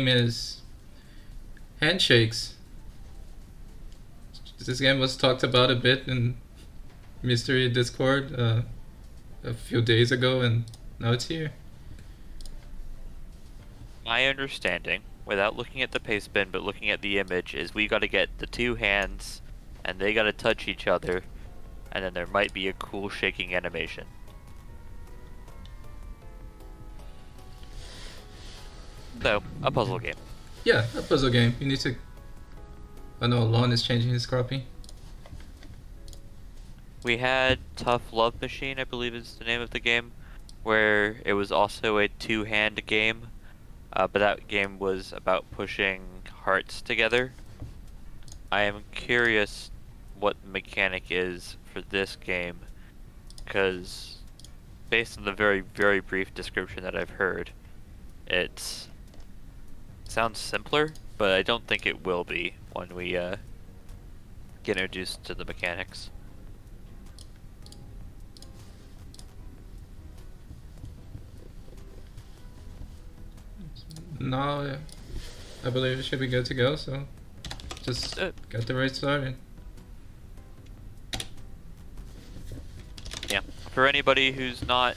game is Handshakes. This game was talked about a bit in Mystery Discord a few days ago, and now it's here. My understanding, without looking at the paste bin but looking at the image, is we gotta get the two hands and they gotta touch each other, and then there might be a cool shaking animation. So, a puzzle game. Yeah, a puzzle game. You need to. Oh no, Lon is changing his copy. We had Tough Love Machine, I believe is the name of the game, where it was also a two-hand game, but that game was about pushing hearts together. I am curious what the mechanic is for this game, because based on the very, very brief description that I've heard, it sounds simpler, but I don't think it will be when we get introduced to the mechanics. Now, I believe it should be good to go, so just get the race started. Yeah. For anybody who's not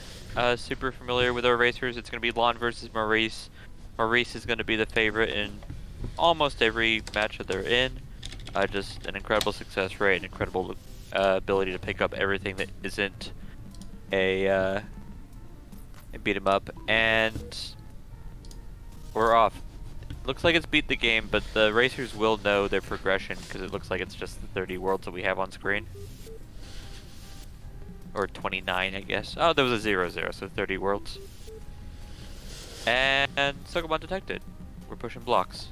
super familiar with our racers, it's going to be Lon versus Maurice. Maurice is going to be the favorite in almost every match that they're in. Just an incredible success rate, an incredible ability to pick up everything that isn't a beat 'em up, and we're off. Looks like it's beat the game, but the racers will know their progression because it looks like it's just the 30 worlds that we have on screen. Or 29, I guess. Oh, there was a 0-0, so 30 worlds. And Sokobon detected. We're pushing blocks.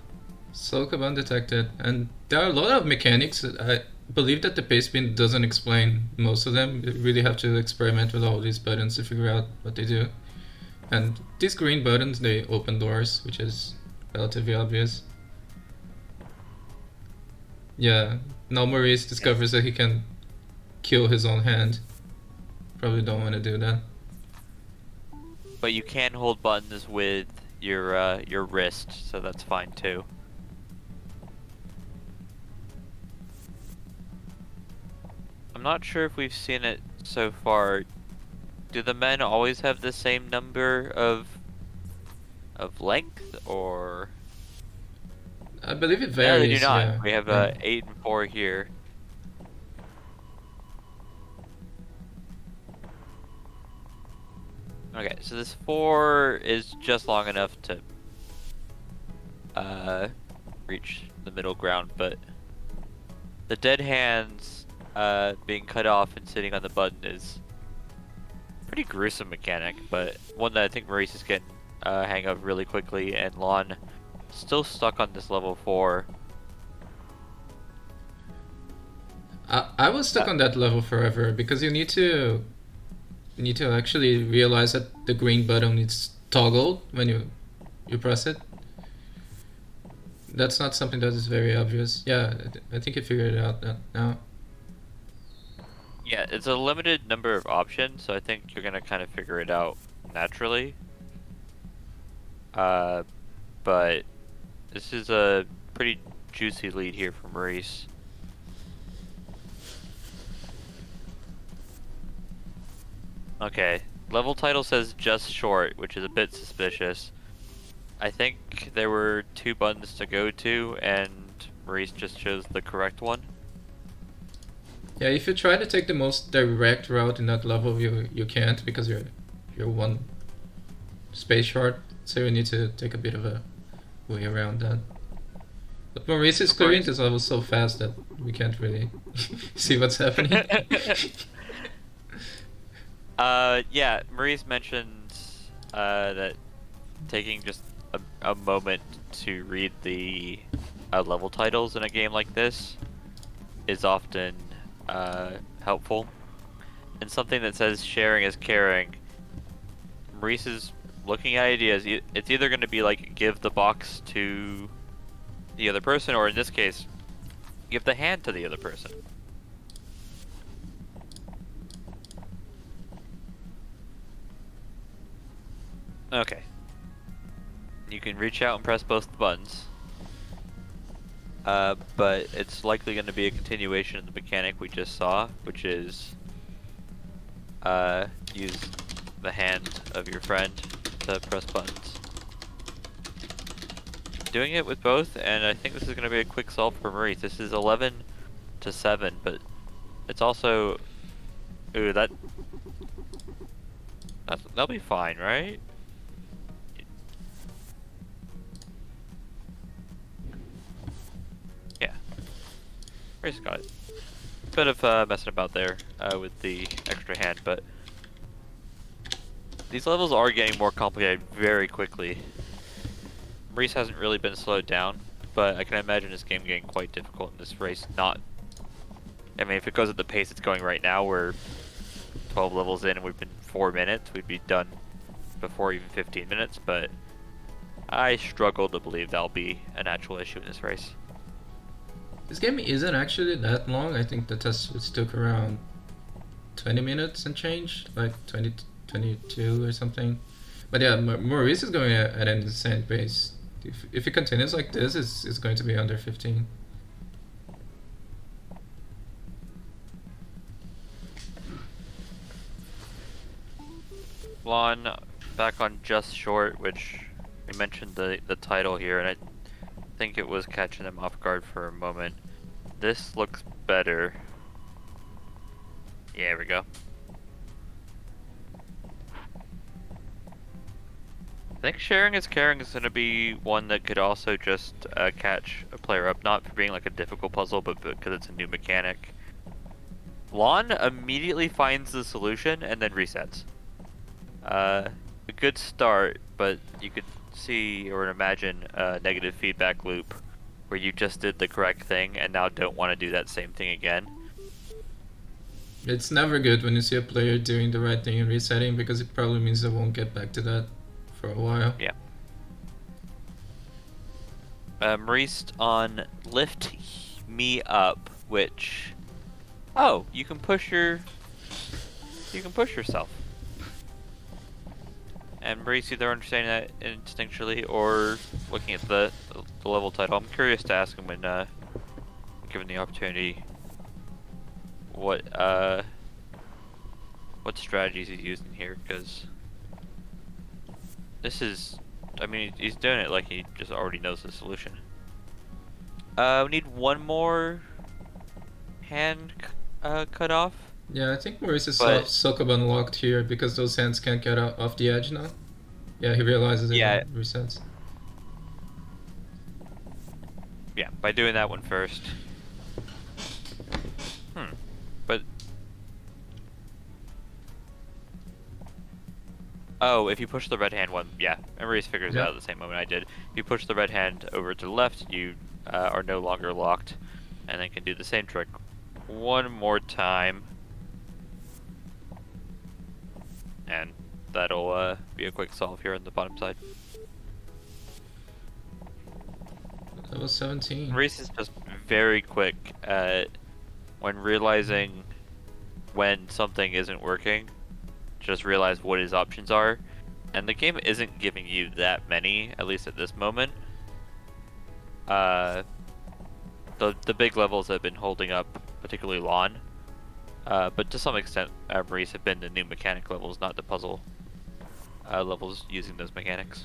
Sokoban detected, and there are a lot of mechanics. I believe that the paste bin doesn't explain most of them. You really have to experiment with all these buttons to figure out what they do. And these green buttons, they open doors, which is relatively obvious. Yeah, now Maurice discovers that he can kill his own hand. Probably don't want to do that. But you can hold buttons with your wrist, so that's fine too. I'm not sure if we've seen it so far. Do the men always have the same number of length, or? I believe it No, varies. they do not. Yeah. We have Yeah. 8 and 4 here. Okay, so this 4 is just long enough to reach the middle ground, but the dead hands being cut off and sitting on the button is a pretty gruesome mechanic, but one that I think Maurice is getting hang of really quickly, and Lon still stuck on this level 4. I was stuck on that level forever because you need to actually realize that the green button is toggled when you press it. That's not something that is very obvious. Yeah, I think you figured it out now. Yeah, it's a limited number of options, so I think you're gonna kind of figure it out naturally. But this is a pretty juicy lead here from Maurice. Okay, level title says just short, which is a bit suspicious. I think there were 2 buttons to go to, and Maurice just chose the correct one. Yeah, if you try to take the most direct route in that level, you can't because you're one space short, so you need to take a bit of a way around that. But Maurice is clearing this level so fast that we can't really see what's happening. Yeah, Maurice mentioned that taking just a moment to read the level titles in a game like this is often helpful. And something that says sharing is caring. Maurice is looking at ideas. It's either going to be like give the box to the other person, or in this case, give the hand to the other person. Okay. You can reach out and press both the buttons. But it's likely going to be a continuation of the mechanic we just saw, which is use the hand of your friend to press buttons. Doing it with both, and I think this is going to be a quick solve for Maurice. This is 11 to 7, but it's also... Ooh, that'll be fine, right? Yeah. Maurice got it. Bit of messing about there with the extra hand, but these levels are getting more complicated very quickly. Maurice hasn't really been slowed down, but I can imagine this game getting quite difficult in this race. I mean, if it goes at the pace it's going right now, we're 12 levels in and we've been 4 minutes, we'd be done before even 15 minutes, but I struggle to believe that'll be an actual issue in this race. This game isn't actually that long. I think the test took around 20 minutes and change, like 20, 22 or something. But yeah, Maurice is going at an insane pace. If it continues like this, it's going to be under 15. Lon back on just short, which we mentioned the title here, and I think it was catching them off guard for a moment. This looks better. Yeah, here we go. I think sharing is caring is going to be one that could also just catch a player up, not for being like a difficult puzzle, but because it's a new mechanic. Lon immediately finds the solution and then resets. A good start, but you could see or imagine a negative feedback loop where you just did the correct thing and now don't want to do that same thing again. It's never good when you see a player doing the right thing and resetting, because it probably means they won't get back to that for a while. Yeah. Maurice on Lift Me Up, which... Oh, you can push yourself. And Maurice either understanding that instinctually or looking at the level title. I'm curious to ask him when given the opportunity what strategies he's using here, because this is, I mean, he's doing it like he just already knows the solution. We need one more hand cut off. Yeah, I think Maurice is Sokoban locked here because those hands can't get out off the edge now. Yeah, he realizes it and resets. Yeah, by doing that one first. But... Oh, if you push the red hand one, yeah, and Maurice figures it out at the same moment I did. If you push the red hand over to the left, you are no longer locked, and then can do the same trick one more time. And that'll be a quick solve here on the bottom side. That was 17. Maurice is just very quick at when realizing when something isn't working, just realize what his options are. And the game isn't giving you that many, at least at this moment. The big levels have been holding up, particularly Lon. But to some extent, Maurice have been the new mechanic levels, not the puzzle levels using those mechanics.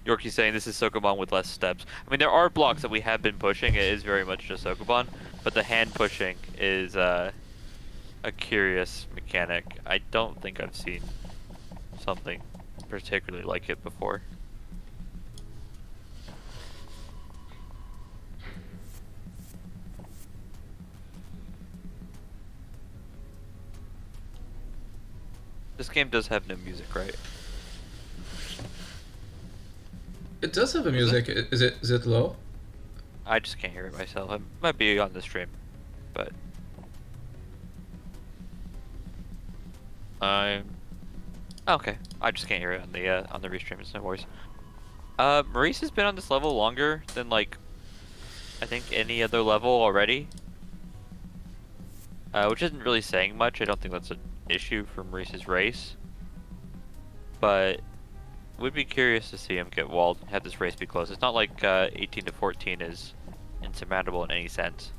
Yorkie's saying this is Sokoban with less steps. I mean, there are blocks that we have been pushing. It is very much just Sokoban, but the hand pushing is a curious mechanic. I don't think I've seen something particularly like it before. This game does have no music, right? It does have a music. Is it low? I just can't hear it myself. It might be on the stream, but okay. I just can't hear it on the restream. It's no worries. Maurice has been on this level longer than like I think any other level already, which isn't really saying much. I don't think that's an issue for Maurice's race. but would be curious to see him get walled and have this race be close. It's not like 18 to 14 is insurmountable in any sense.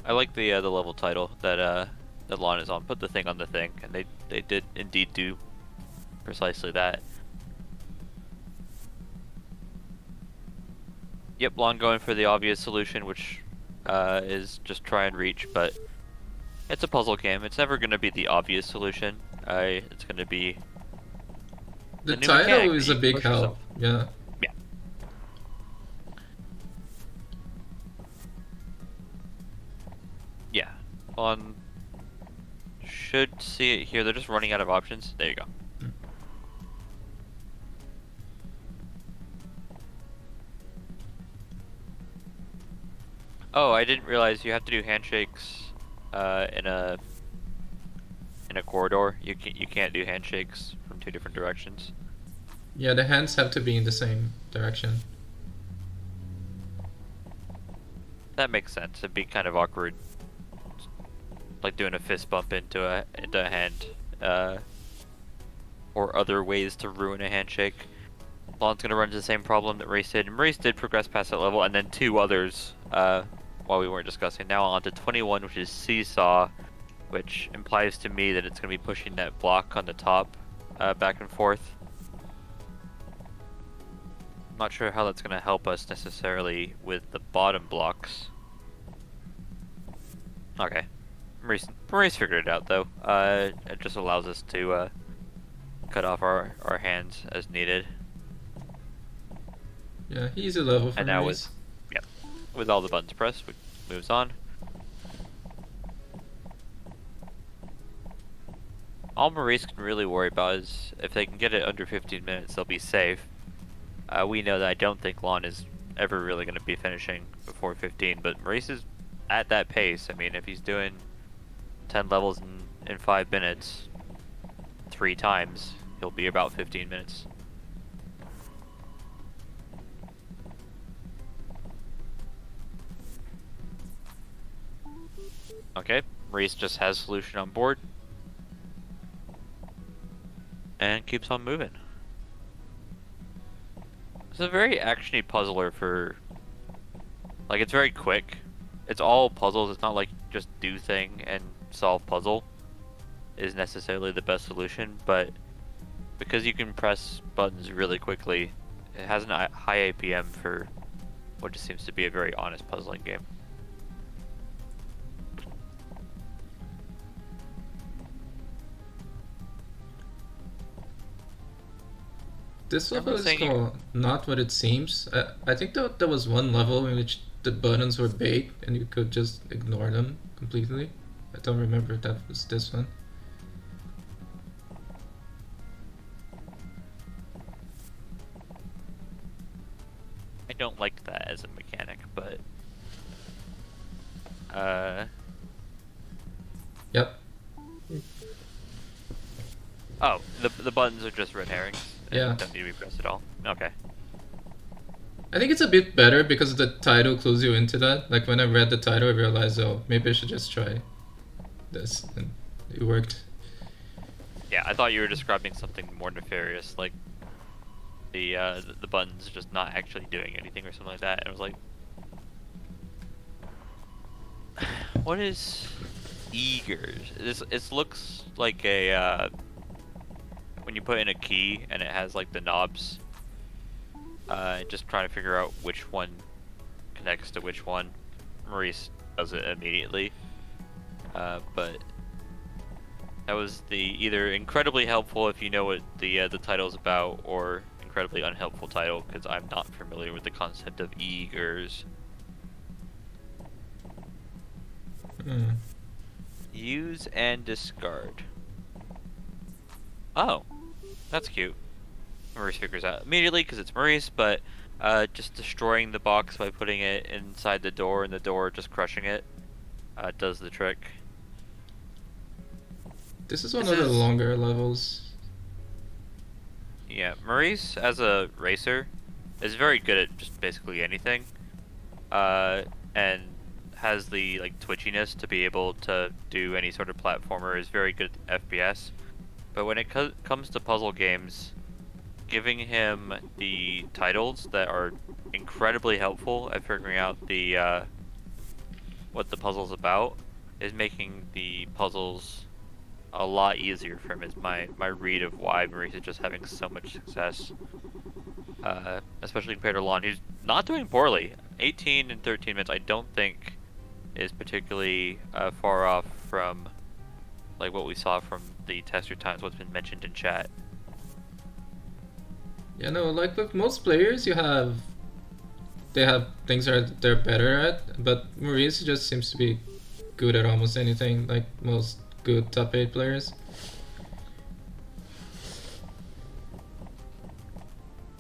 I like the level title that that Lon is on. Put the thing on the thing, and they did indeed do precisely that. Yep, Lon going for the obvious solution, which is just try and reach, but it's a puzzle game. It's never going to be the obvious solution. It's going to be The new title mechanic is that a you big push help. yourself. Yeah. Yeah. Yeah. Lon should see it here. They're just running out of options. There you go. Oh, I didn't realize you have to do handshakes in a corridor. You can't do handshakes from two different directions. Yeah, the hands have to be in the same direction. That makes sense. It'd be kind of awkward, like doing a fist bump into a hand, or other ways to ruin a handshake. Lon's gonna run into the same problem that Maurice did. Maurice did progress past that level, and then two others while we weren't discussing. Now on to 21, which is Seesaw, which implies to me that it's gonna be pushing that block on the top back and forth. Not sure how that's gonna help us necessarily with the bottom blocks. Okay. Maurice figured it out though. It just allows us to cut off our hands as needed. Yeah, easy level for And now Maurice. with all the buttons pressed, we moves on. All Maurice can really worry about is if they can get it under 15 minutes, they'll be safe. We know that I don't think Lon is ever really going to be finishing before 15, but Maurice is at that pace. I mean, if he's doing 10 levels in 5 minutes, 3 times, he'll be about 15 minutes. Okay, Maurice just has solution on board. And keeps on moving. It's a very actiony puzzler for... Like, it's very quick. It's all puzzles. It's not like just do thing and solve puzzle is necessarily the best solution, but because you can press buttons really quickly, it has a high APM for what just seems to be a very honest puzzling game. This level is saying called Not What It Seems. I think there was one level in which the buttons were bait and you could just ignore them completely. I don't remember if that was this one. I don't like that as a mechanic, but Yep. oh, the buttons are just red herrings. And Yeah. don't need to be pressed at all. Okay. I think it's a bit better because the title clues you into that. Like when I read the title, I realized, oh, maybe I should just try this, and it worked. Yeah, I thought you were describing something more nefarious, like the buttons just not actually doing anything or something like that. And I was like, what is eagers? This looks like a when you put in a key and it has like the knobs. Just trying to figure out which one connects to which one. Maurice does it immediately, but that was the either incredibly helpful if you know what the title's about, or incredibly unhelpful title because I'm not familiar with the concept of eagers. Use and discard. Oh, that's cute. Maurice figures out immediately because it's Maurice, but just destroying the box by putting it inside the door and the door just crushing it does the trick. This is one of the longer levels. Yeah, Maurice as a racer is very good at just basically anything, and has the like twitchiness to be able to do any sort of platformer, is very good at FPS. But when it comes to puzzle games, giving him the titles that are incredibly helpful at figuring out the what the puzzle's about is making the puzzles a lot easier for him. Is my read of why Maurice is just having so much success, especially compared to Lon, who's not doing poorly. 18 and 13 minutes, I don't think is particularly far off from like what we saw from the tester times, what's been mentioned in chat. Yeah, no, like with most players, they have things that they're better at, but Maurice just seems to be good at almost anything, like most good top 8 players.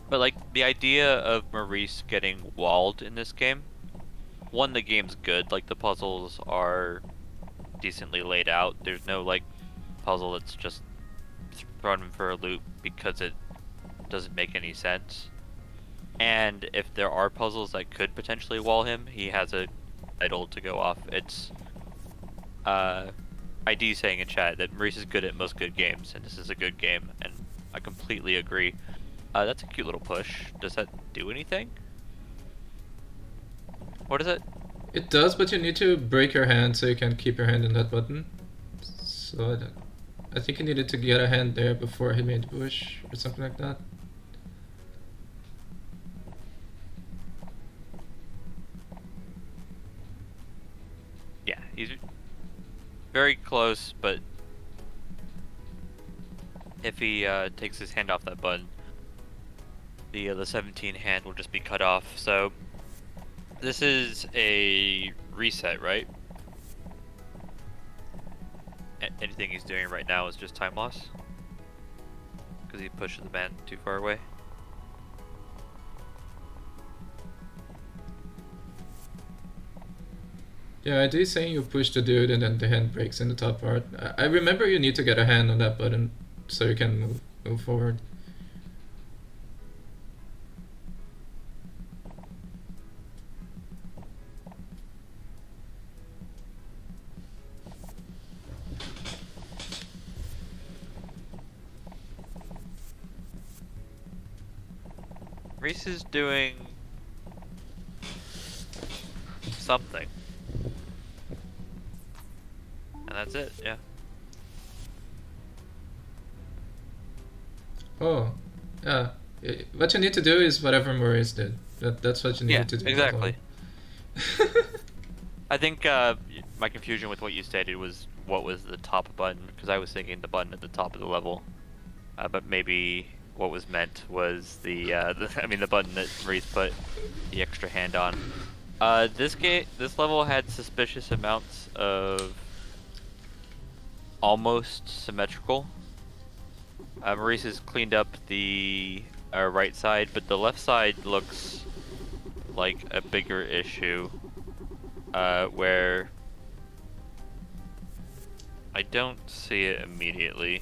But like the idea of Maurice getting walled in this game, one, the game's good, like the puzzles are decently laid out. There's no like puzzle that's just thrown him for a loop because it doesn't make any sense. And if there are puzzles that could potentially wall him, he has a title to go off. It's ID saying in chat that Maurice is good at most good games, and this is a good game, and I completely agree. That's a cute little push. Does that do anything? What is it? It does, but you need to break your hand so you can keep your hand in that button. So I think he needed to get a hand there before he made the push, or something like that. Yeah, he's very close, but if he takes his hand off that button, the 17 hand will just be cut off. So this is a reset, right? Anything he's doing right now is just time loss because he pushed the man too far away. Yeah, I do saying you push the dude and then the hand breaks in the top part. I remember you need to get a hand on that button so you can move forward. Reese is doing something. And that's it, yeah. Oh, yeah. What you need to do is whatever Maurice did. That's what you need to do. Exactly. I think my confusion with what you stated was what was the top button, because I was thinking the button at the top of the level. But maybe what was meant was the button that Maurice put the extra hand on. This level had suspicious amounts of almost symmetrical. Maurice has cleaned up the right side, but the left side looks like a bigger issue, where I don't see it immediately.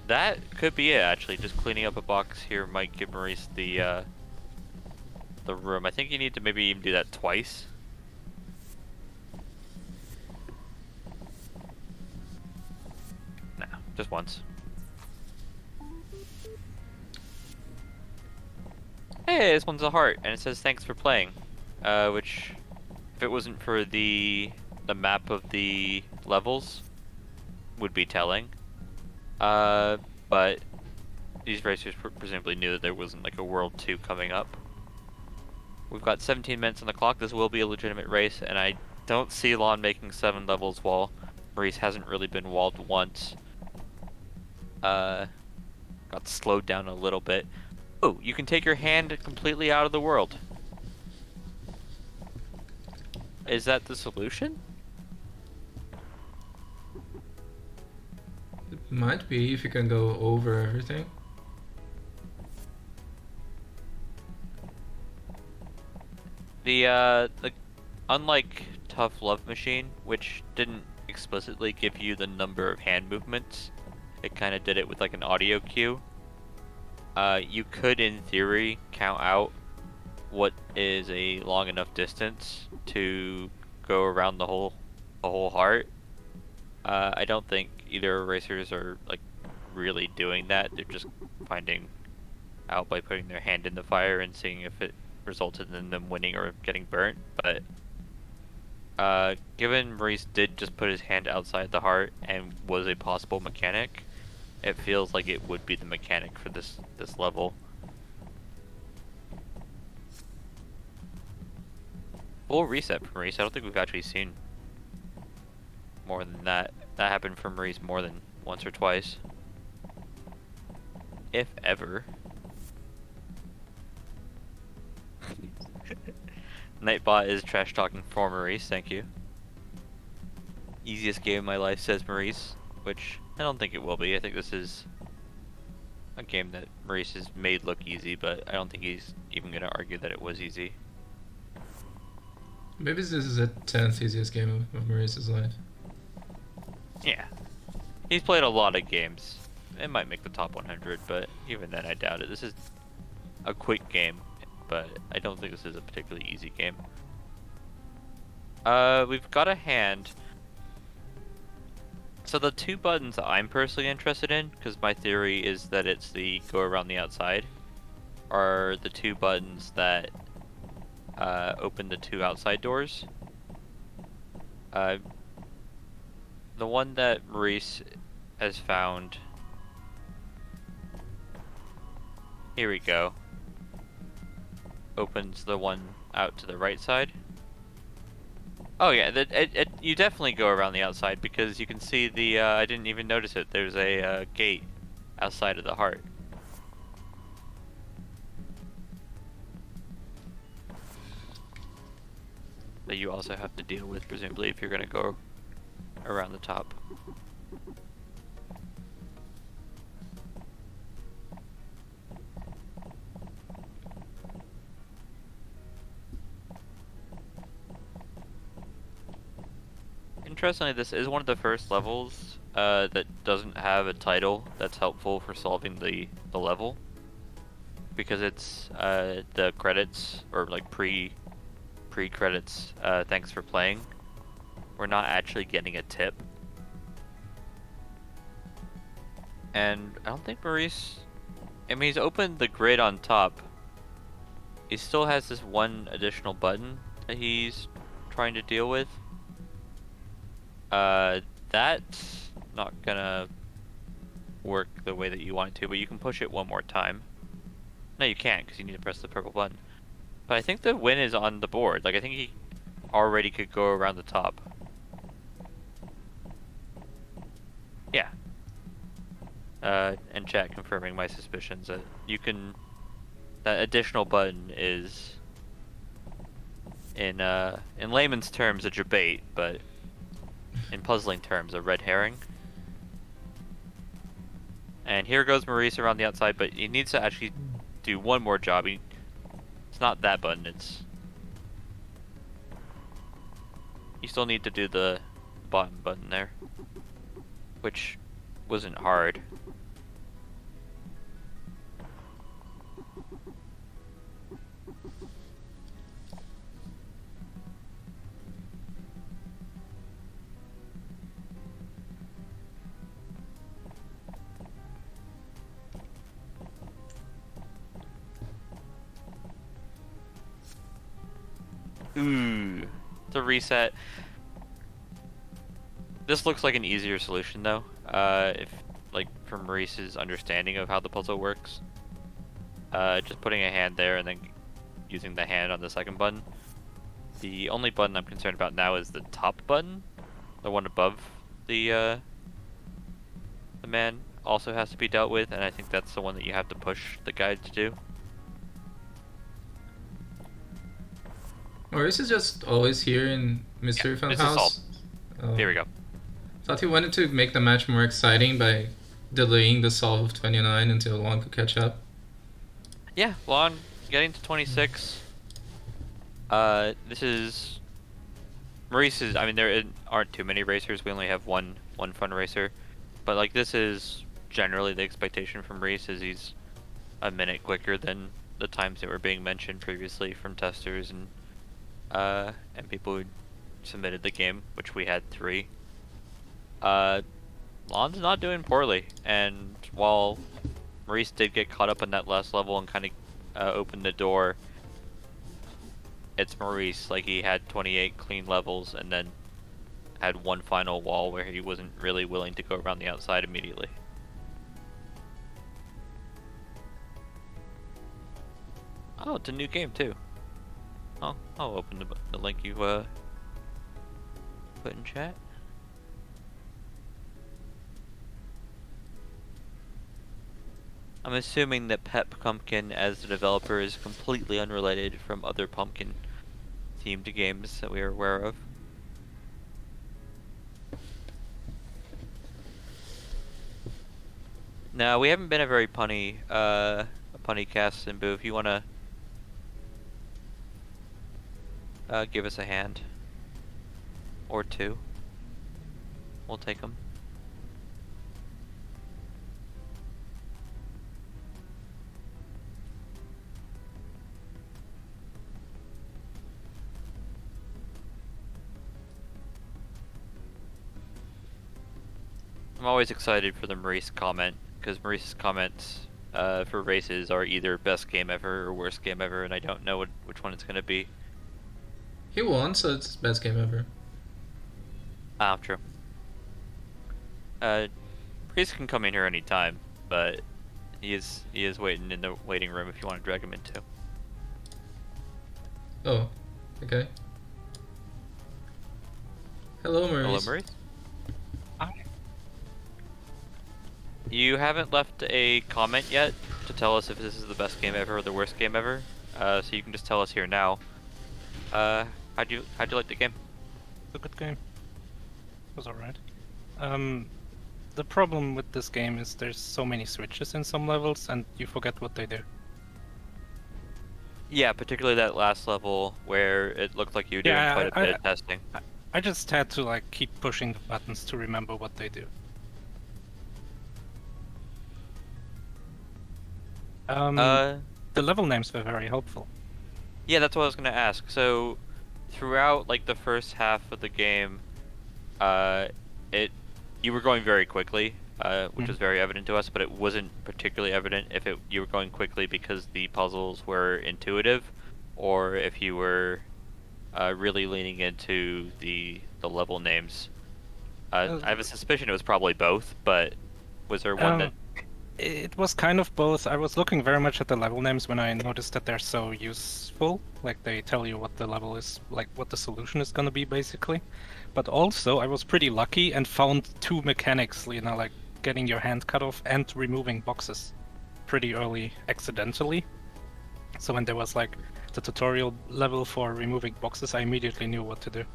That could be it, actually. Just cleaning up a box here might give Maurice the room. I think you need to maybe even do that twice. No, just once. Hey, this one's a heart, and it says thanks for playing. Which, if it wasn't for the map of the levels, would be telling. But these racers presumably knew that there wasn't like a World 2 coming up. We've got 17 minutes on the clock. This will be a legitimate race, and I don't see Lon making 7 levels while Maurice hasn't really been walled once. Got slowed down a little bit. Oh, you can take your hand completely out of the world. Is that the solution? It might be if you can go over everything. The unlike Tough Love Machine, which didn't explicitly give you the number of hand movements, it kind of did it with like an audio cue. You could, in theory, count out what is a long enough distance to go around the whole heart. I don't think either racers are like really doing that. They're just finding out by putting their hand in the fire and seeing if it resulted in them winning or getting burnt. But given Maurice did just put his hand outside the heart and was a possible mechanic, it feels like it would be the mechanic for this level. Full reset for Maurice. I don't think we've actually seen more than that. That happened for Maurice more than once or twice, if ever. Nightbot is trash talking for Maurice. Thank you. Easiest game of my life, says Maurice, which I don't think it will be. I think this is a game that Maurice has made look easy, but I don't think he's even going to argue that it was easy. Maybe this is the 10th easiest game of Maurice's life. Yeah. He's played a lot of games. It might make the top 100, but even then I doubt it. This is a quick game, but I don't think this is a particularly easy game. We've got a hand. So the two buttons I'm personally interested in, because my theory is that it's the go around the outside, are the two buttons that open the two outside doors. The one that Maurice has found. Here we go. Opens the one out to the right side. Oh yeah, you definitely go around the outside because you can see the, I didn't even notice it, there's a gate outside of the heart. That you also have to deal with, presumably, if you're going to go around the top. Interestingly, this is one of the first levels that doesn't have a title that's helpful for solving the level, because it's the credits, or like pre-credits, thanks for playing. We're not actually getting a tip. And I don't think Maurice, I mean, he's opened the grid on top. He still has this one additional button that he's trying to deal with. That's not gonna work the way that you want it to, but you can push it one more time. No, you can't, because you need to press the purple button. But I think the win is on the board. Like, I think he already could go around the top. Yeah. And chat confirming my suspicions that you can... That additional button is, in layman's terms, a debate, but in puzzling terms, a red herring. And here goes Maurice around the outside, but he needs to actually do one more job. It's not that button, it's... You still need to do the bottom button there, which wasn't hard. Ooh, the reset. This looks like an easier solution though, if, like, from Maurice's understanding of how the puzzle works. Just putting a hand there and then using the hand on the second button. The only button I'm concerned about now is the top button. The one above the man also has to be dealt with, and I think that's the one that you have to push the guide to do. Maurice is just always here in Mystery Fun This is House. Here we go. Thought he wanted to make the match more exciting by delaying the solve of 29 until Lon could catch up. Yeah, Lon getting to 26. This is Maurice's. I mean, there aren't too many racers. We only have one fun racer, but like this is generally the expectation from Maurice, is he's a minute quicker than the times that were being mentioned previously from testers and people who submitted the game, which we had 3. Lon's not doing poorly, and while Maurice did get caught up in that last level and kind of opened the door, it's Maurice. Like, he had 28 clean levels and then had one final wall where he wasn't really willing to go around the outside immediately. Oh, it's a new game too. I'll open the link you put in chat. I'm assuming that Pep Pumpkin as the developer is completely unrelated from other pumpkin themed games that we are aware of. No, we haven't been a very punny cast, and Boo, if you wanna give us a hand or 2, we'll take them. I'm always excited for the Maurice comment, because Maurice's comments for races are either best game ever or worst game ever, and I don't know which one it's going to be. He won, so it's his best game ever. Ah, true. Maurice can come in here anytime, but he is waiting in the waiting room if you want to drag him in too. Oh, okay. Hello, Maurice. Hello, Maurice. Hi. You haven't left a comment yet to tell us if this is the best game ever or the worst game ever, so you can just tell us here now. How'd you like the game? It's a good game. It was alright. The problem with this game is there's so many switches in some levels and you forget what they do. Yeah, particularly that last level where it looked like you were doing quite a bit of testing. I just had to like keep pushing the buttons to remember what they do. The level names were very helpful. Yeah, that's what I was gonna ask. So, throughout like the first half of the game, you were going very quickly, which was very evident to us. But it wasn't particularly evident if you were going quickly because the puzzles were intuitive, or if you were really leaning into the level names. I have a suspicion it was probably both, but was there one that? It was kind of both. I was looking very much at the level names when I noticed that they're so useful. Like, they tell you what the level is, like what the solution is gonna be, basically. But also, I was pretty lucky and found 2 mechanics, you know, like getting your hand cut off and removing boxes pretty early accidentally. So when there was like the tutorial level for removing boxes, I immediately knew what to do.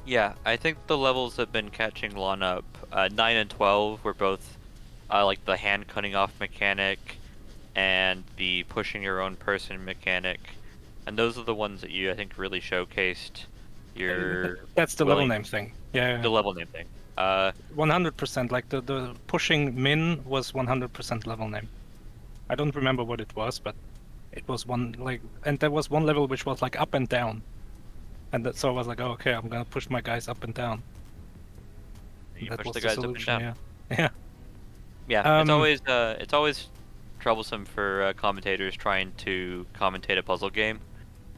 Yeah, I think the levels have been catching Lon up. 9 and 12 were both like the hand cutting off mechanic and the pushing your own person mechanic, and those are the ones that you, I think, really showcased your. That's the level name thing. Yeah. The level name thing. 100%. Like the pushing min was 100% level name. I don't remember what it was, but it was one like, and there was one level which was like up and down, and so I was like, oh, okay, I'm gonna push my guys up and down. You that push was the guys solution, up and down. Yeah. Yeah, it's always troublesome for commentators trying to commentate a puzzle game,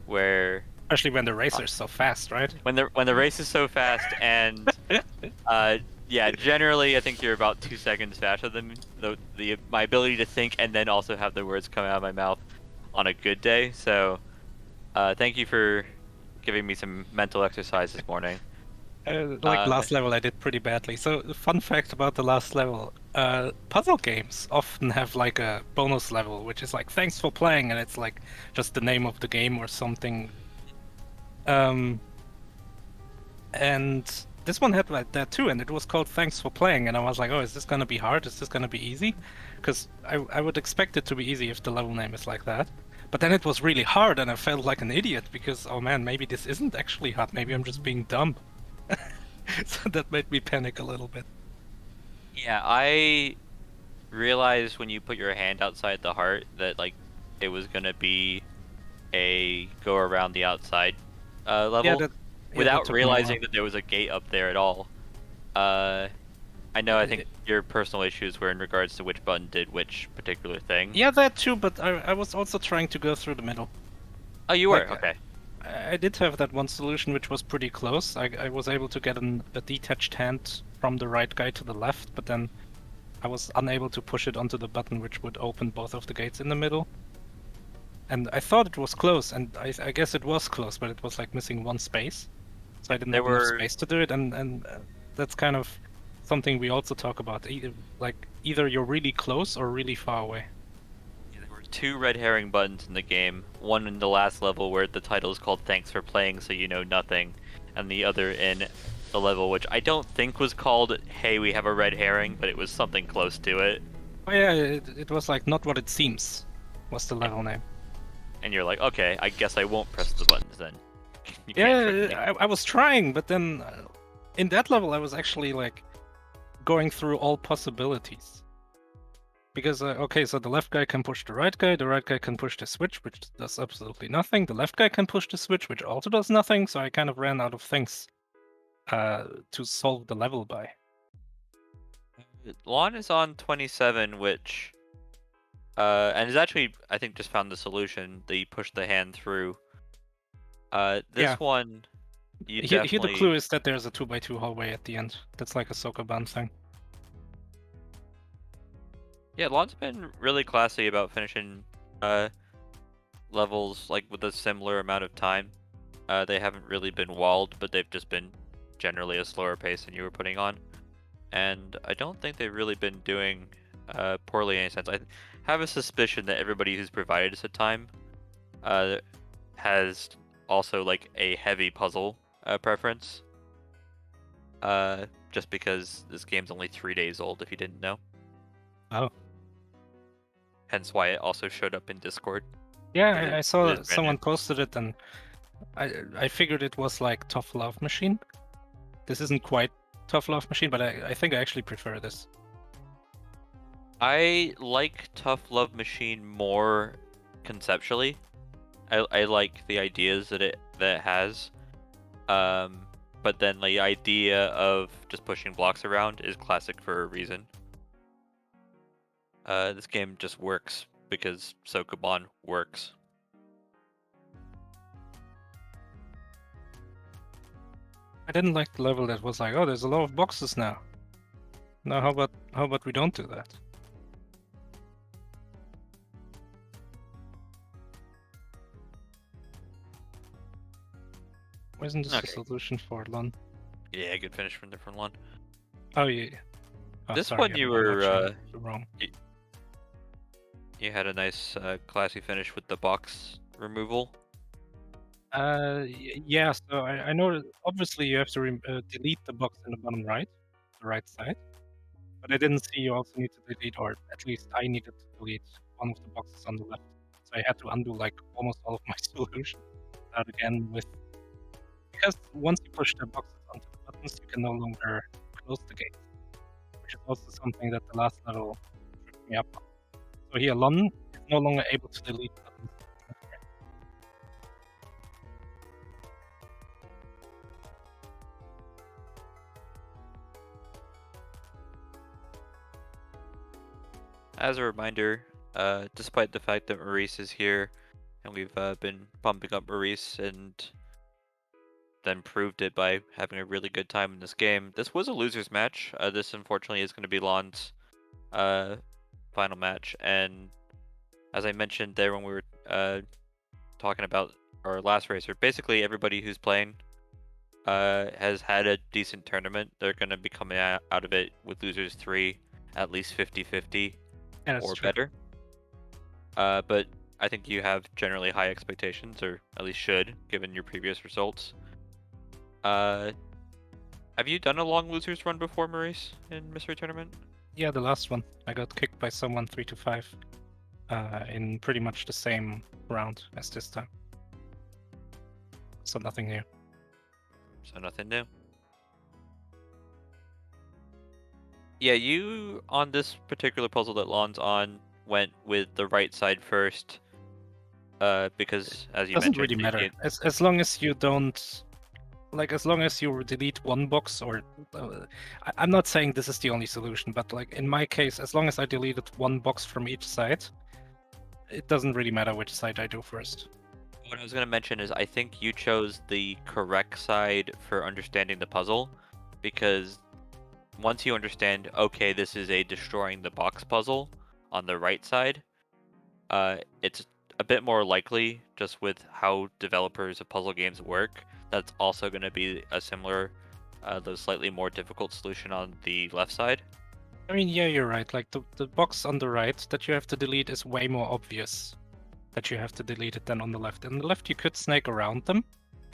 where Especially when the racer's so fast, right? when the race is so fast and yeah, generally I think you're about 2 seconds faster than my ability to think and then also have the words come out of my mouth on a good day. So thank you for giving me some mental exercise this morning. Last level I did pretty badly. So the fun fact about the last level, puzzle games often have like a bonus level, which is like, thanks for playing, and it's like just the name of the game or something. And this one had like that too, and it was called Thanks for Playing, and I was like, oh, is this gonna be hard? Is this gonna be easy? Because I would expect it to be easy if the level name is like that. But then it was really hard, and I felt like an idiot because, oh man, maybe this isn't actually hard. Maybe I'm just being dumb. So that made me panic a little bit. Yeah, I realized when you put your hand outside the heart that like it was gonna be a go around the outside level Yeah, that without took me a while. realizing that there was a gate up there at all. I know. I think It- your personal issues were in regards to which button did which particular thing. Yeah, that too, but I was also trying to go through the middle. Oh, you were? Like, Okay. I did have that one solution which was pretty close. I was able to get a detached hand from the right guy to the left, but then I was unable to push it onto the button which would open both of the gates in the middle. And I thought it was close, and I guess it was close, but it was like missing one space. So I didn't There have enough were space to do it, and that's kind of something we also talk about. Either you're really close or really far away. there were two red herring buttons in the game. One in the last level where the title is called "Thanks for Playing, So You Know Nothing," and the other in the level which I don't think was called "Hey, we have a red herring," but it was something close to it. Oh yeah, it was like Not What It Seems was the level name. And you're like, okay, I guess I won't press the buttons then. You can't trick me. Yeah, I was trying, but then in that level I was actually like going through all possibilities. Because, okay, so the left guy can push the right guy can push the switch, which does absolutely nothing. The left guy can push the switch, which also does nothing, so I kind of ran out of things to solve the level by. Lon is on 27, which and is actually, I think, just found the solution. They push the hand through. This Yeah. one, you Here the definitely. clue is that there's a 2x2 hallway at the end. That's like a Sokoban thing. Yeah, Lon's been really classy about finishing levels like with a similar amount of time. They haven't really been walled, but they've just been generally a slower pace than you were putting on. And I don't think they've really been doing poorly in any sense. I have a suspicion that everybody who's provided us a time has also like a heavy puzzle preference. Just because this game's only 3 days old, if you didn't know. Oh. Hence why it also showed up in Discord. Yeah, I It saw is brand someone new. posted it, and I figured it was like Tough Love Machine. This isn't quite Tough Love Machine, but I think I actually prefer this. I like Tough Love Machine more conceptually. I like the ideas that it has. But then the idea of just pushing blocks around is classic for a reason. This game just works because Sokoban works. I didn't like the level that was like, oh, there's a lot of boxes now. Now how about we don't do that? Why isn't this Okay. a solution for Lon? Yeah, good finish from different one. Oh yeah. Oh, This sorry, one I'm you watching were the wrong. you had a nice classy finish with the box removal. Yeah. So I know that obviously you have to delete the box in the bottom right, the right side. But I didn't see you also need to delete, or at least I needed to delete one of the boxes on the left. So I had to undo like almost all of my solution. Start again with, because once you push the boxes onto the buttons, you can no longer close the gate, which is also something that the last level tripped me up on. So here, Lon is no longer able to delete buttons. As a reminder, despite the fact that Maurice is here, and we've been bumping up Maurice and then proved it by having a really good time in this game, this was a loser's match. This unfortunately is going to be Lon's final match, and as I mentioned there when we were talking about our last racer, basically everybody who's playing has had a decent tournament. They're going to be coming out of it with losers 3 at least 50-50 Yeah, that's or true. better. But I think you have generally high expectations, or at least should, given your previous results. Have you done a long losers run before, Maurice, in Mystery Tournament? Yeah, the last one. I got kicked by someone 3-5 in pretty much the same round as this time. So nothing new. So nothing new. Yeah, you, on this particular puzzle that Lon's on, went with the right side first, because as you Doesn't mentioned, really matter. As long as you don't, like, as long as you delete one box, or I'm not saying this is the only solution, but like in my case, as long as I deleted one box from each side, it doesn't really matter which side I do first. What I was gonna mention is I think you chose the correct side for understanding the puzzle, because once you understand, okay, this is a destroying the box puzzle on the right side, it's a bit more likely, just with how developers of puzzle games work, that's also going to be a similar, though slightly more difficult solution on the left side. I mean, yeah, you're right. Like the box on the right that you have to delete is way more obvious that you have to delete it than on the left. On the left, you could snake around them.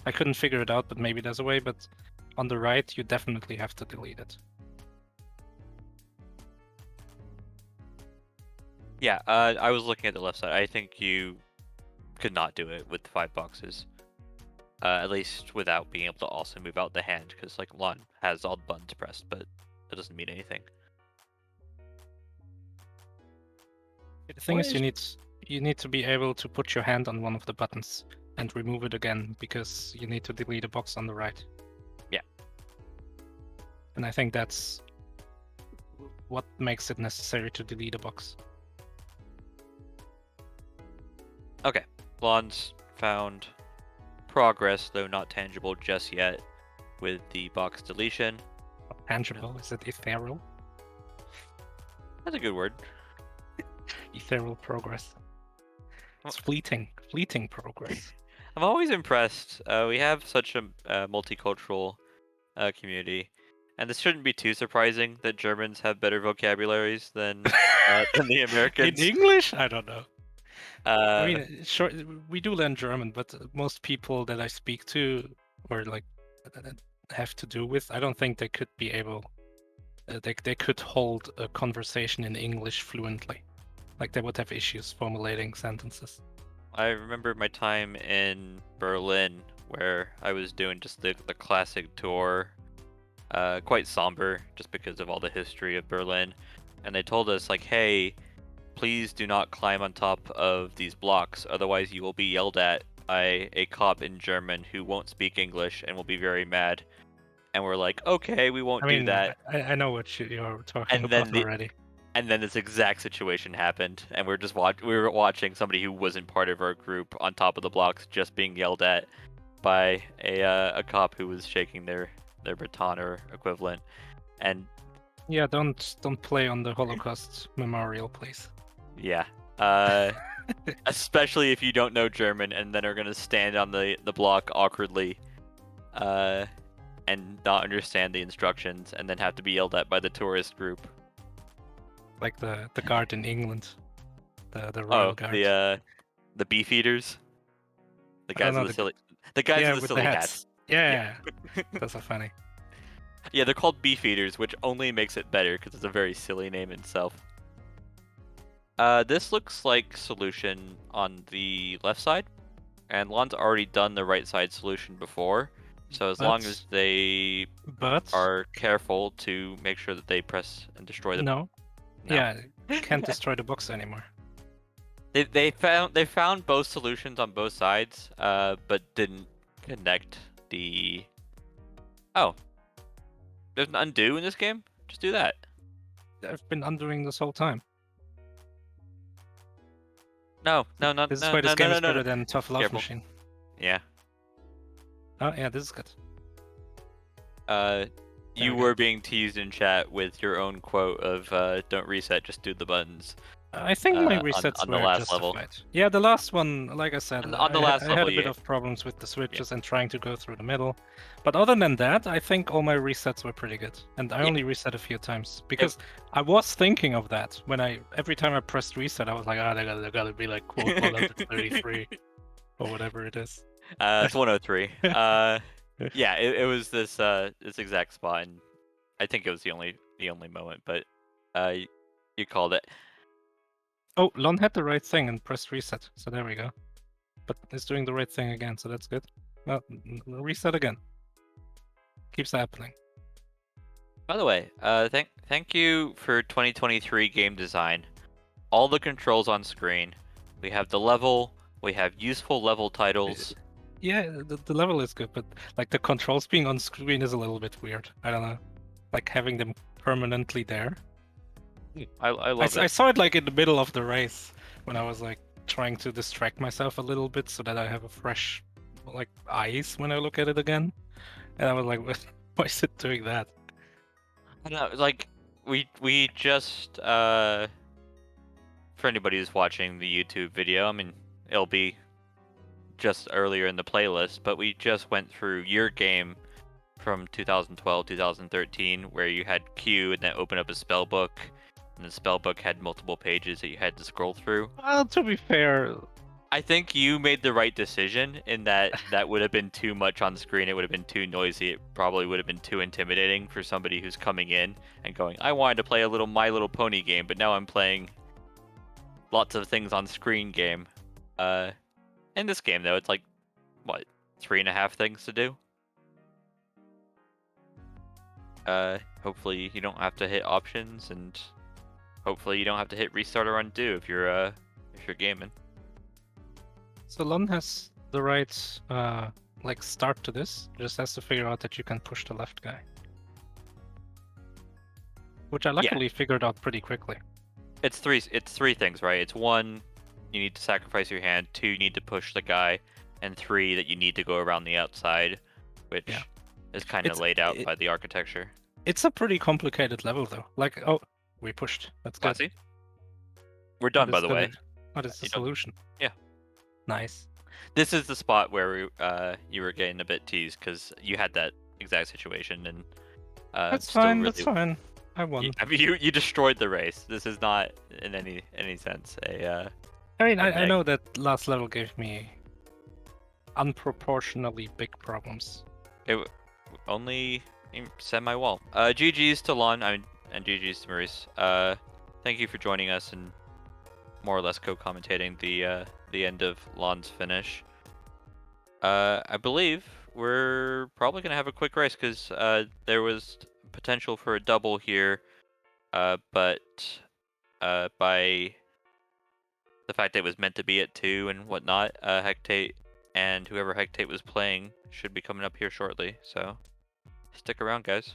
I couldn't figure it out, but maybe there's a way. But on the right, you definitely have to delete it. Yeah, I was looking at the left side. I think you could not do it with 5 boxes. At least without being able to also move out the hand, because like Lon has all the buttons pressed, but that doesn't mean anything. The thing is, you need to be able to put your hand on one of the buttons and remove it again, because you need to delete a box on the right. Yeah. And I think that's what makes it necessary to delete a box. Okay, Lon's found progress, though not tangible just yet, with the box deletion. Tangible? Is it ethereal? That's a good word. Ethereal progress. It's fleeting progress. I'm always impressed. We have such a multicultural community, and this shouldn't be too surprising that Germans have better vocabularies than the Americans. In English? I don't know. I Uh, mean, sure, we do learn German, but most people that I speak to, or like have to do with, I don't think they could be able. They could hold a conversation in English fluently. Like they would have issues formulating sentences. I remember my time in Berlin, where I was doing just the classic tour, quite somber, just because of all the history of Berlin, and they told us like, hey, please do not climb on top of these blocks, otherwise you will be yelled at by a cop in German who won't speak English and will be very mad. And we're like, okay, we won't do that. I know what you're talking about already. And then this exact situation happened, and we were watching somebody who wasn't part of our group on top of the blocks just being yelled at by a cop who was shaking their baton or equivalent. And yeah, don't play on the Holocaust memorial, please. Yeah. Especially if you don't know German and then are gonna stand on the block awkwardly, and not understand the instructions, and then have to be yelled at by the tourist group. Like the guard in England, the royal guard. The beef eaters. The guys with the guys with the silly hats. Yeah. Those are funny. Yeah, they're called beef eaters, which only makes it better because it's a very silly name itself. This looks like solution on the left side, and Lon's already done the right side solution before, so as long as they are careful to make sure that they press and destroy the... No. Yeah, can't destroy the box anymore. They found both solutions on both sides, but didn't connect the... Oh. There's an undo in this game? Just do that. I've been undoing this whole time. No. This is why this game is better than Tough Love Machine. Yeah. Oh, yeah, this is good. You were being teased in chat with your own quote of "Don't reset, just do the buttons." I think my resets were last justified. level. Yeah, the last one, like I said, on the last I level, had a bit of problems with the switches and trying to go through the middle. But other than that, I think all my resets were pretty good. And I only reset a few times because I was thinking of that when every time I pressed reset, I was like, they gotta be like quote 133 or whatever it is. It's 103. Yeah, it was this exact spot, and I think it was the only moment, but you called it. Oh, Lon had the right thing and pressed reset, so there we go. But it's doing the right thing again, so that's good. Well, reset again. Keeps happening. By the way, thank you for 2023 game design. All the controls on screen. We have the level, We have useful level titles. Yeah, the level is good, but like the controls being on screen is a little bit weird. I don't know, like having them permanently there. I love I it. saw it like in the middle of the race when I was like trying to distract myself a little bit so that I have a fresh like eyes when I look at it again. And I was like, why is it doing that? I don't know, like we just for anybody who's watching the YouTube video, I mean it'll be just earlier in the playlist, but we just went through your game from 2012, 2013, where you had Q and then open up a spell book, and the spell book had multiple pages that you had to scroll through. Well, to be fair, I think you made the right decision in that that would have been too much on screen. It would have been too noisy. It probably would have been too intimidating for somebody who's coming in and going, I wanted to play a little My Little Pony game, but now I'm playing lots of things on screen game. In this game, though, it's like, what, 3.5 things to do? Hopefully you don't have to hit options, and hopefully you don't have to hit restart or undo if you're gaming. so Lon has the right like start to this. Just has to figure out that you can push the left guy, which I luckily figured out pretty quickly. It's three things, right? It's 1, you need to sacrifice your hand. 2, you need to push the guy, and 3, that you need to go around the outside, which is kind of laid out by the architecture. It's a pretty complicated level though. Like, oh, we pushed. That's good. Classy. We're done, by the way. What is the You done? solution? Yeah. Nice. This is the spot where you were getting a bit teased because you had that exact situation, and That's still fine. really- That's fine. I won. I mean, you destroyed the race. This is not in any sense a. I mean, I Okay. know that last level gave me unproportionally big problems. It only semi-well. GG's to Lon, and GG's to Maurice. Thank you for joining us and more or less co-commentating the end of Lon's finish. I believe we're probably gonna have a quick race because there was potential for a double here, but by the fact that it was meant to be at 2 and whatnot, Hectate and whoever Hectate was playing should be coming up here shortly. So stick around, guys.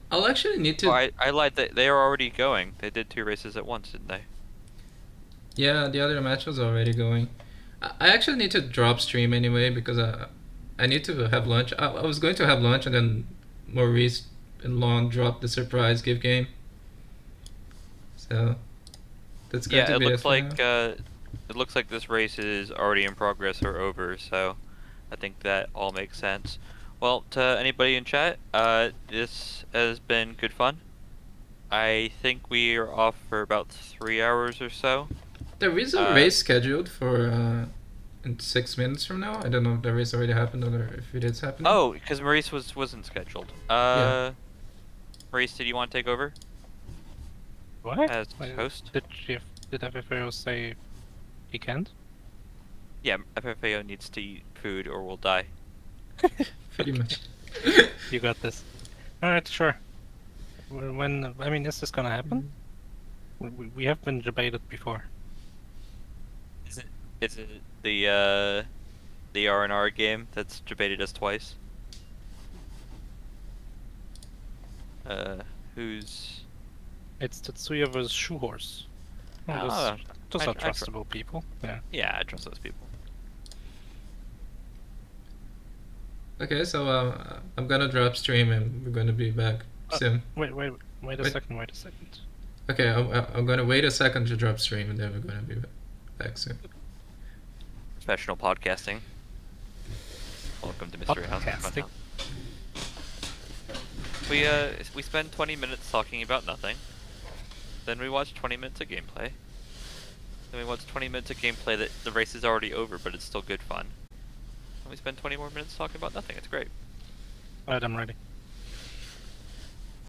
I'll actually need to. Oh, I lied. They are already going. They did 2 races at once, didn't they? Yeah, the other match was already going. I actually need to drop stream anyway because I need to have lunch. I was going to have lunch and then Maurice and Lon dropped the surprise give game. So that's going Yeah, to it be looks for like now. it looks like this race is already in progress or over. So I think that all makes sense. Well, to anybody in chat, this has been good fun. I think we are off for about 3 hours or so. There is a race scheduled for in 6 minutes from now. I don't know if the race already happened or if it is happening. Oh, because Maurice wasn't scheduled. Yeah. Maurice, did you want to take over What? as host? Did FFAO say he can't? Yeah, FFAO needs to eat food or we'll die. Pretty much. You got this. Alright, sure. When, I mean, is this gonna happen? We have been debated before. Is it the R&R game that's debated us twice? Who's... It's Tetsuya vs. Shoehorse. Well, those I are trustable people. Yeah. Yeah, I trust those people. Okay, so I'm gonna drop stream and we're gonna be back soon. Wait a second. Okay, I'm gonna wait a second to drop stream and then we're gonna be back soon. Professional podcasting. Welcome to Mystery House. Podcasting. We spend 20 minutes talking about nothing. Then we watch 20 minutes of gameplay. Then we watch 20 minutes of gameplay that the race is already over, but it's still good fun. and we spend 20 more minutes talking about nothing. It's great. Alright, I'm ready.